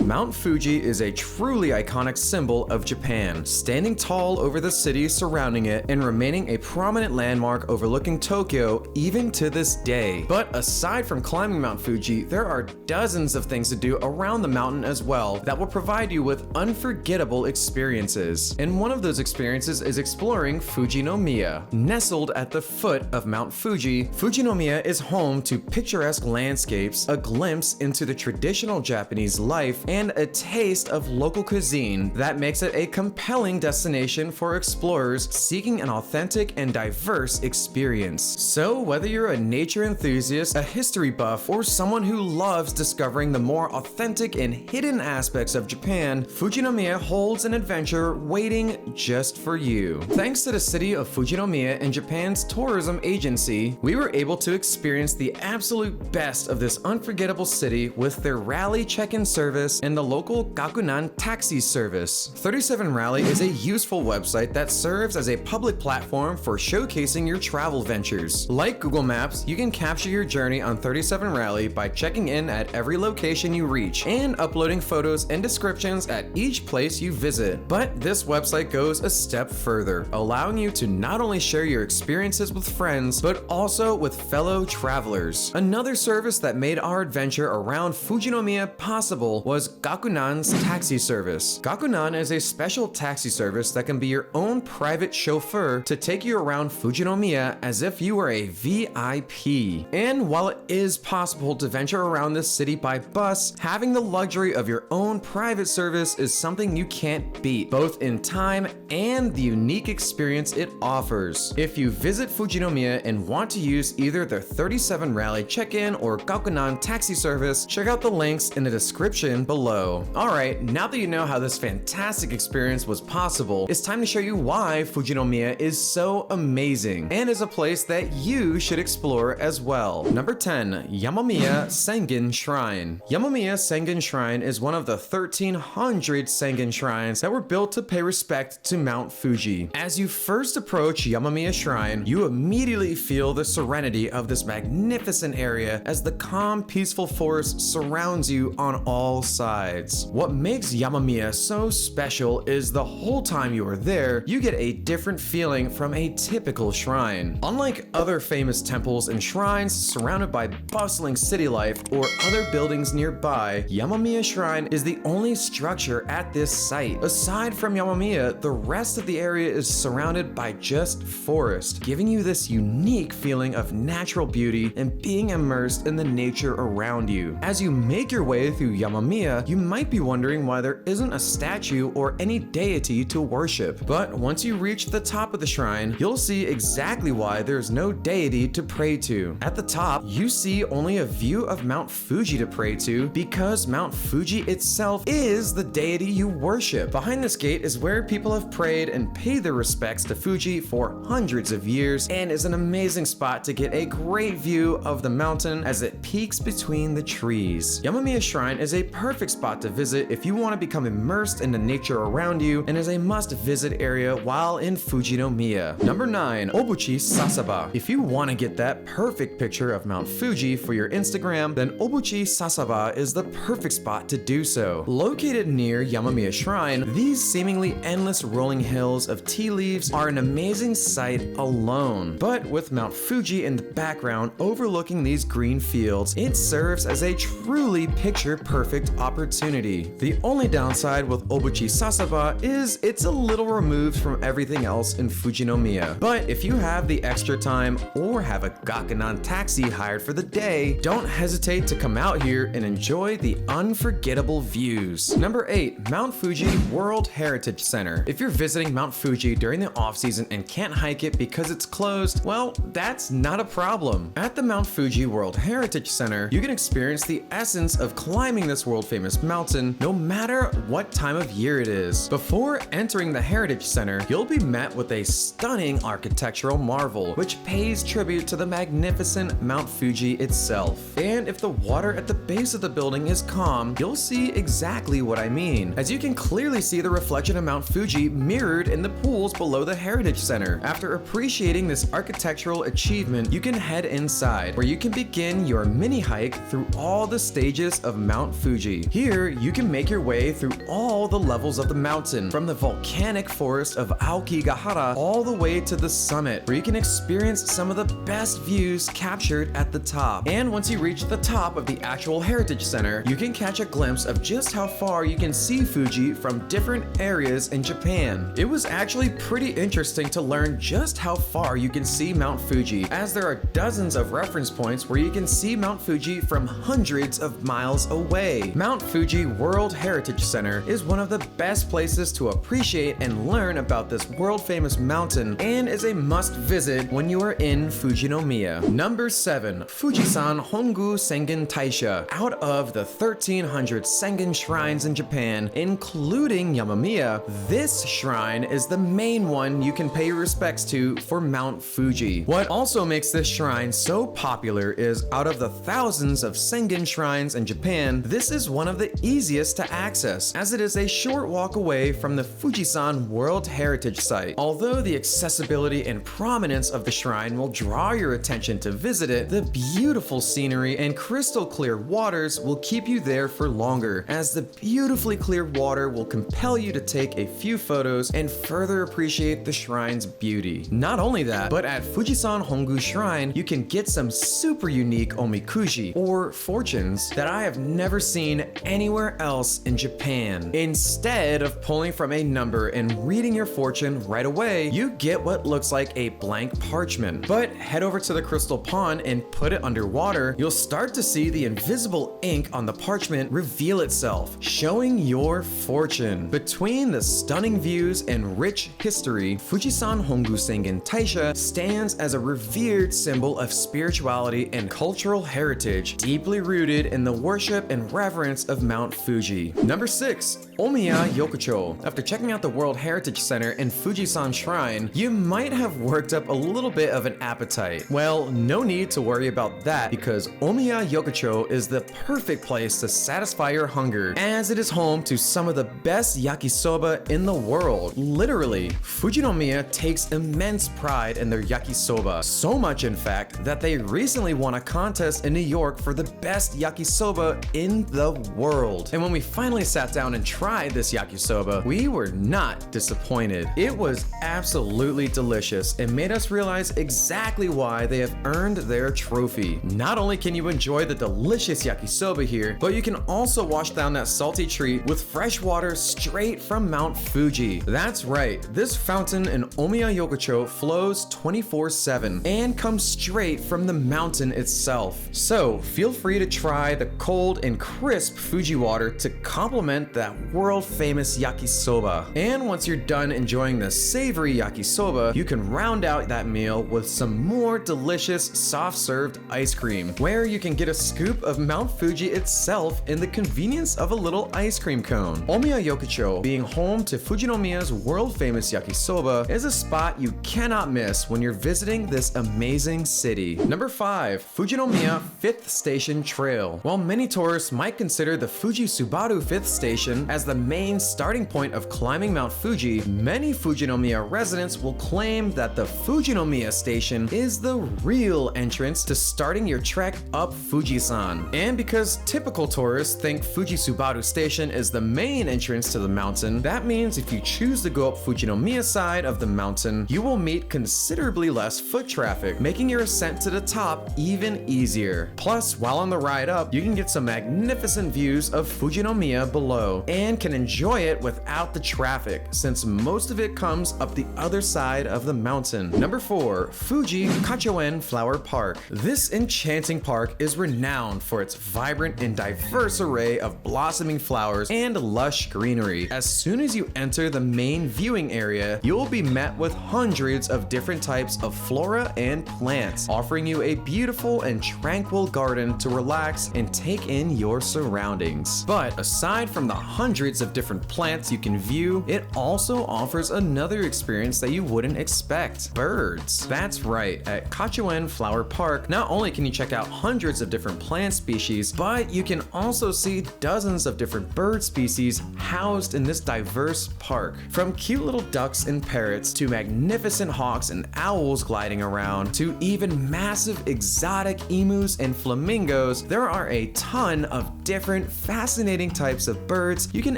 Mount Fuji is a truly iconic symbol of Japan, standing tall over the city surrounding it and remaining a prominent landmark overlooking Tokyo even to this day. But aside from climbing Mount Fuji, there are dozens of things to do around the mountain as well that will provide you with unforgettable experiences. And one of those experiences is exploring Fujinomiya. Nestled at the foot of Mount Fuji, Fujinomiya is home to picturesque landscapes, a glimpse into the traditional Japanese life, and a taste of local cuisine that makes it a compelling destination for explorers seeking an authentic and diverse experience. So whether you're a nature enthusiast, a history buff, or someone who loves discovering the more authentic and hidden aspects of Japan, Fujinomiya holds an adventure waiting just for you. Thanks to the city of Fujinomiya and Japan's tourism agency, we were able to experience the absolute best of this unforgettable city with their rally check-in service and the local Gakunan taxi service. 37 Rally is a useful website that serves as a public platform for showcasing your travel ventures. Like Google Maps, you can capture your journey on 37 Rally by checking in at every location you reach and uploading photos and descriptions at each place you visit. But this website goes a step further, allowing you to not only share your experiences with friends, but also with fellow travelers. Another service that made our adventure around Fujinomiya possible was Gakunan's taxi service. Gakunan is a special taxi service that can be your own private chauffeur to take you around Fujinomiya as if you were a VIP. And while it is possible to venture around this city by bus, having the luxury of your own private service is something you can't beat, both in time and the unique experience it offers. If you visit Fujinomiya and want to use either their 37 Rally check-in or Gakunan taxi service, check out the links in the description below. Alright, now that you know how this fantastic experience was possible, it's time to show you why Fujinomiya is so amazing and is a place that you should explore as well. Number 10. Yamamiya Sengen Shrine. Yamamiya Sengen Shrine is one of the 1,300 Sengen shrines that were built to pay respect to Mount Fuji. As you first approach Yamamiya Shrine, you immediately feel the serenity of this magnificent area as the calm, peaceful forest surrounds you on all sides. What makes Yamamiya so special is the whole time you are there, you get a different feeling from a typical shrine. Unlike other famous temples and shrines surrounded by bustling city life or other buildings nearby, Yamamiya Shrine is the only structure at this site. Aside from Yamamiya, the rest of the area is surrounded by just forest, giving you this unique feeling of natural beauty and being immersed in the nature around you. As you make your way through Yamamiya, you might be wondering why there isn't a statue or any deity to worship. But once you reach the top of the shrine, you'll see exactly why there's no deity to pray to. At the top, you see only a view of Mount Fuji to pray to because Mount Fuji itself is the deity you worship. Behind this gate is where people have prayed and paid their respects to Fuji for hundreds of years and is an amazing spot to get a great view of the mountain as it peaks between the trees. Yamamiya Shrine is a perfect spot to visit if you want to become immersed in the nature around you and is a must-visit area while in Fujinomiya. Number 9. Obuchi Sasaba. If you want to get that perfect picture of Mount Fuji for your Instagram, then Obuchi Sasaba is the perfect spot to do so. Located near Yamamiya Shrine, these seemingly endless rolling hills of tea leaves are an amazing sight alone. But with Mount Fuji in the background overlooking these green fields, it serves as a truly picture-perfect opportunity. The only downside with Obuchi Sasaba is it's a little removed from everything else in Fujinomiya. But if you have the extra time or have a Gakunan taxi hired for the day, don't hesitate to come out here and enjoy the unforgettable views. Number 8. Mount Fuji World Heritage Center. If you're visiting Mount Fuji during the off-season and can't hike it because it's closed, well, that's not a problem. At the Mount Fuji World Heritage Center, you can experience the essence of climbing this world-famous mountain no matter what time of year it is. Before entering the Heritage Center, you'll be met with a stunning architectural marvel, which pays tribute to the magnificent Mount Fuji itself. And if the water at the base of the building is calm, you'll see exactly what I mean, as you can clearly see the reflection of Mount Fuji mirrored in the pools below the Heritage Center. After appreciating this architectural achievement, you can head inside, where you can begin your mini hike through all the stages of Mount Fuji. Here, you can make your way through all the levels of the mountain, from the volcanic forest of Aokigahara all the way to the summit, where you can experience some of the best views captured at the top. And once you reach the top of the actual Heritage Center, you can catch a glimpse of just how far you can see Fuji from different areas in Japan. It was actually pretty interesting to learn just how far you can see Mount Fuji, as there are dozens of reference points where you can see Mount Fuji from hundreds of miles away. Mount Fuji World Heritage Center is one of the best places to appreciate and learn about this world-famous mountain, and is a must-visit when you are in Fujinomiya. Number 7. Fujisan Hongu Sengen Taisha. Out of the 1,300 Sengen shrines in Japan, including Yamamiya, this shrine is the main one you can pay your respects to for Mount Fuji. What also makes this shrine so popular is, out of the thousands of Sengen shrines in Japan, this is one of the easiest to access, as it is a short walk away from the Fujisan World Heritage Site. Although the accessibility and prominence of the shrine will draw your attention to visit it, the beautiful scenery and crystal clear waters will keep you there for longer, as the beautifully clear water will compel you to take a few photos and further appreciate the shrine's beauty. Not only that, but at Fujisan Hongu Shrine, you can get some super unique omikuji, or fortunes, that I have never seen anywhere else in Japan. Instead of pulling from a number and reading your fortune right away, you get what looks like a blank parchment. But head over to the crystal pond and put it underwater, you'll start to see the invisible ink on the parchment reveal itself, showing your fortune. Between the stunning views and rich history, Fujisan Hongu Sengen Taisha stands as a revered symbol of spirituality and cultural heritage, deeply rooted in the worship and reverence of Mount Fuji. Number 6. Omiya Yokocho. After checking out the World Heritage Center and Fujisan Shrine, you might have worked up a little bit of an appetite. Well, no need to worry about that, because Omiya Yokocho is the perfect place to satisfy your hunger, as it is home to some of the best yakisoba in the world. Literally, Fujinomiya takes immense pride in their yakisoba, so much in fact that they recently won a contest in New York for the best yakisoba in the world. And when we finally sat down and tried this yakisoba, we were not disappointed. It was absolutely delicious and made us realize exactly why they have earned their trophy. Not only can you enjoy the delicious yakisoba here, but you can also wash down that salty treat with fresh water straight from Mount Fuji. That's right, this fountain in Omiya Yokocho flows 24/7 and comes straight from the mountain itself. So feel free to try the cold and crisp Fuji water to complement that world-famous yakisoba. And once you're done enjoying the savory yakisoba, you can round out that meal with some more delicious soft-served ice cream, where you can get a scoop of Mount Fuji itself in the convenience of a little ice cream cone. Omiya Yokocho, being home to Fujinomiya's world-famous yakisoba, is a spot you cannot miss when you're visiting this amazing city. Number 5. Fujinomiya 5th Station Trail. While many tourists might consider the Fuji-Subaru 5th Station as the main starting point of climbing Mount Fuji, many Fujinomiya residents will claim that the Fujinomiya Station is the real entrance to starting your trek up Fujisan. And because typical tourists think Fuji-Subaru Station is the main entrance to the mountain, that means if you choose to go up Fujinomiya side of the mountain, you will meet considerably less foot traffic, making your ascent to the top even easier. Plus, while on the ride up, you can get some magnificent views of Fujinomiya below, and can enjoy it without the traffic, since most of it comes up the other side of the mountain. Number 4. Fuji Kachoen Flower Park. This enchanting park is renowned for its vibrant and diverse array of blossoming flowers and lush greenery. As soon as you enter the main viewing area, you will be met with hundreds of different types of flora and plants, offering you a beautiful and tranquil garden to relax and take in your surroundings. But aside from the hundreds of different plants you can view, it also offers another experience that you wouldn't expect: birds. That's right, at Kachoen Flower Park, not only can you check out hundreds of different plant species, but you can also see dozens of different bird species housed in this diverse park. From cute little ducks and parrots to magnificent hawks and owls gliding around, to even massive exotic emus and flamingos, there are a ton of different different fascinating types of birds you can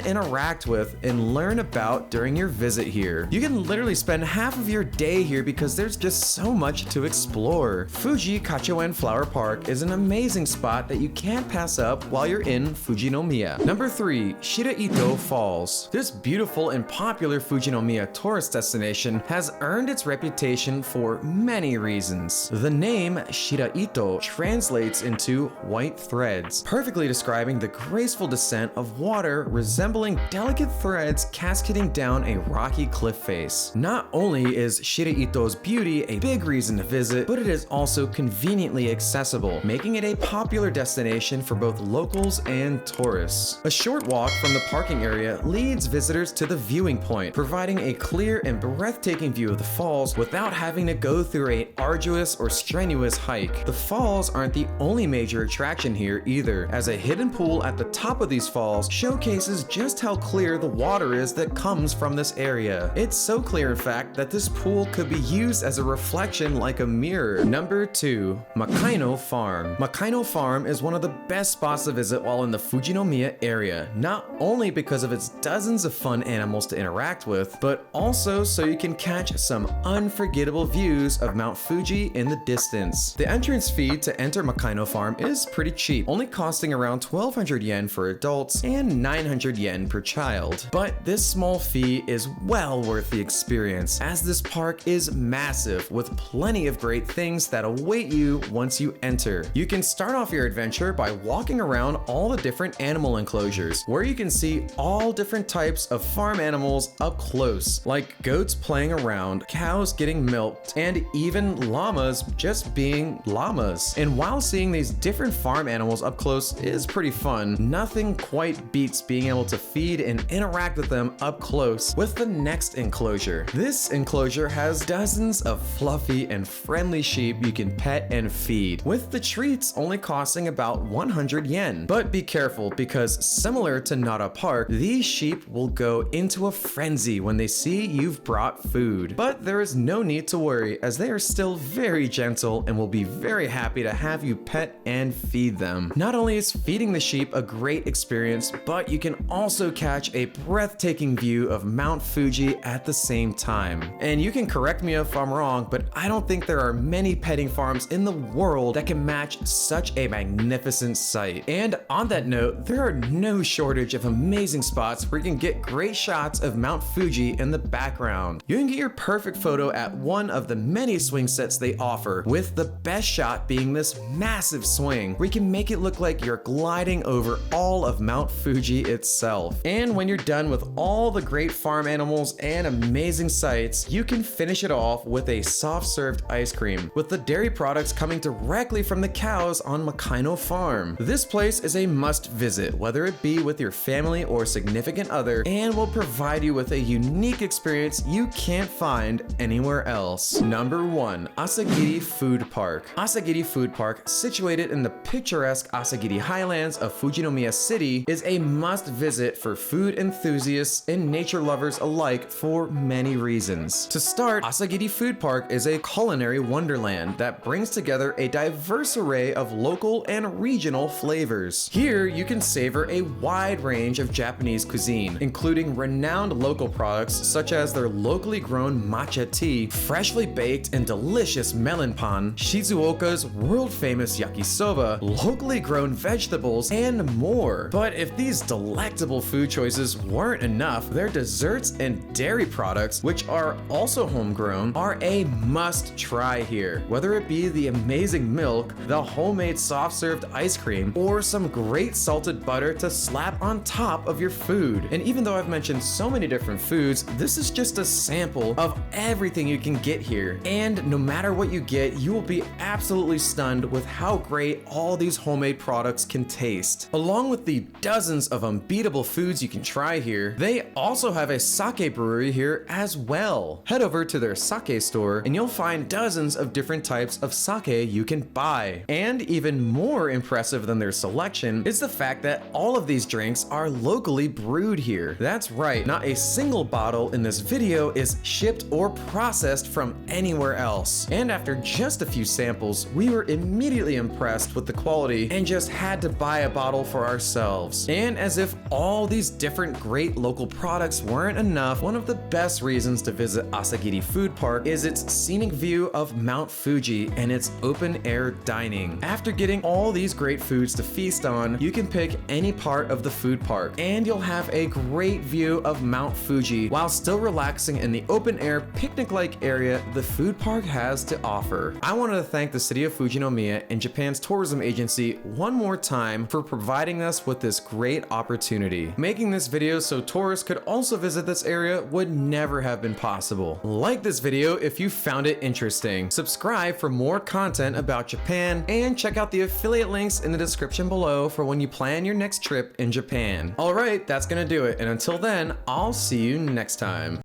interact with and learn about during your visit here. You can literally spend half of your day here because there's just so much to explore. Fuji Kachoen Flower Park is an amazing spot that you can't pass up while you're in Fujinomiya. Number 3, Shiraito Falls. This beautiful and popular Fujinomiya tourist destination has earned its reputation for many reasons. The name Shiraito translates into white threads, perfectly describing the graceful descent of water resembling delicate threads cascading down a rocky cliff face. Not only is Shiraito's beauty a big reason to visit, but it is also conveniently accessible, making it a popular destination for both locals and tourists. A short walk from the parking area leads visitors to the viewing point, providing a clear and breathtaking view of the falls without having to go through an arduous or strenuous hike. The falls aren't the only major attraction here either, as a hidden pool at the top of these falls showcases just how clear the water is that comes from this area. It's so clear in fact that this pool could be used as a reflection like a mirror. Number 2, Makaino Farm. Makaino Farm is one of the best spots to visit while in the Fujinomiya area, not only because of its dozens of fun animals to interact with, but also so you can catch some unforgettable views of Mount Fuji in the distance. The entrance fee to enter Makaino Farm is pretty cheap, only costing around 1,200 yen for adults and 900 yen per child. But this small fee is well worth the experience, as this park is massive with plenty of great things that await you once you enter. You can start off your adventure by walking around all the different animal enclosures, where you can see all different types of farm animals up close, like goats playing around, cows getting milked, and even llamas just being llamas. And while seeing these different farm animals up close is pretty fun, nothing quite beats being able to feed and interact with them up close with the next enclosure. This enclosure has dozens of fluffy and friendly sheep you can pet and feed, with the treats only costing about 100 yen. But be careful, because similar to Nara Park, these sheep will go into a frenzy when they see you've brought food. But there is no need to worry, as they are still very gentle and will be very happy to have you pet and feed them. Not only is feeding the sheep a great experience, but you can also catch a breathtaking view of Mount Fuji at the same time. And you can correct me if I'm wrong, but I don't think there are many petting farms in the world that can match such a magnificent sight. And on that note, there are no shortage of amazing spots where you can get great shots of Mount Fuji in the background. You can get your perfect photo at one of the many swing sets they offer, with the best shot being this massive swing where you can make it look like you're gliding over all of Mount Fuji itself. And when you're done with all the great farm animals and amazing sights, you can finish it off with a soft-served ice cream, with the dairy products coming directly from the cows on Makaino Farm. This place is a must visit, whether it be with your family or significant other, and will provide you with a unique experience you can't find anywhere else. Number 1, Asagiri Food Park. Asagiri Food Park, situated in the picturesque Asagiri Highlands of Fujinomiya City, is a must visit for food enthusiasts and nature lovers alike for many reasons. To start, Asagiri Food Park is a culinary wonderland that brings together a diverse array of local and regional flavors. Here, you can savor a wide range of Japanese cuisine, including renowned local products such as their locally grown matcha tea, freshly baked and delicious melon pan, Shizuoka's world-famous yakisoba, locally grown vegetables, and more. But if these delectable food choices weren't enough, their desserts and dairy products, which are also homegrown, are a must-try here. Whether it be the amazing milk, the homemade soft-served ice cream, or some great salted butter to slap on top of your food. And even though I've mentioned so many different foods, this is just a sample of everything you can get here. And no matter what you get, you will be absolutely stunned with how great all these homemade products can taste. Along with the dozens of unbeatable foods you can try here, they also have a sake brewery here as well. Head over to their sake store and you'll find dozens of different types of sake you can buy. And even more impressive than their selection is the fact that all of these drinks are locally brewed here. That's right, not a single bottle in this video is shipped or processed from anywhere else. And after just a few samples, we were immediately impressed with the quality and just had to buy a bottle bottle for ourselves. And as if all these different great local products weren't enough, one of the best reasons to visit Asagiri Food Park is its scenic view of Mount Fuji and its open-air dining. After getting all these great foods to feast on, you can pick any part of the food park, and you'll have a great view of Mount Fuji while still relaxing in the open-air picnic-like area the food park has to offer. I wanted to thank the city of Fujinomiya and Japan's tourism agency one more time for providing us with this great opportunity. Making this video so tourists could also visit this area would never have been possible. Like this video if you found it interesting, subscribe for more content about Japan, and check out the affiliate links in the description below for when you plan your next trip in Japan. Alright, that's gonna do it, and until then, I'll see you next time.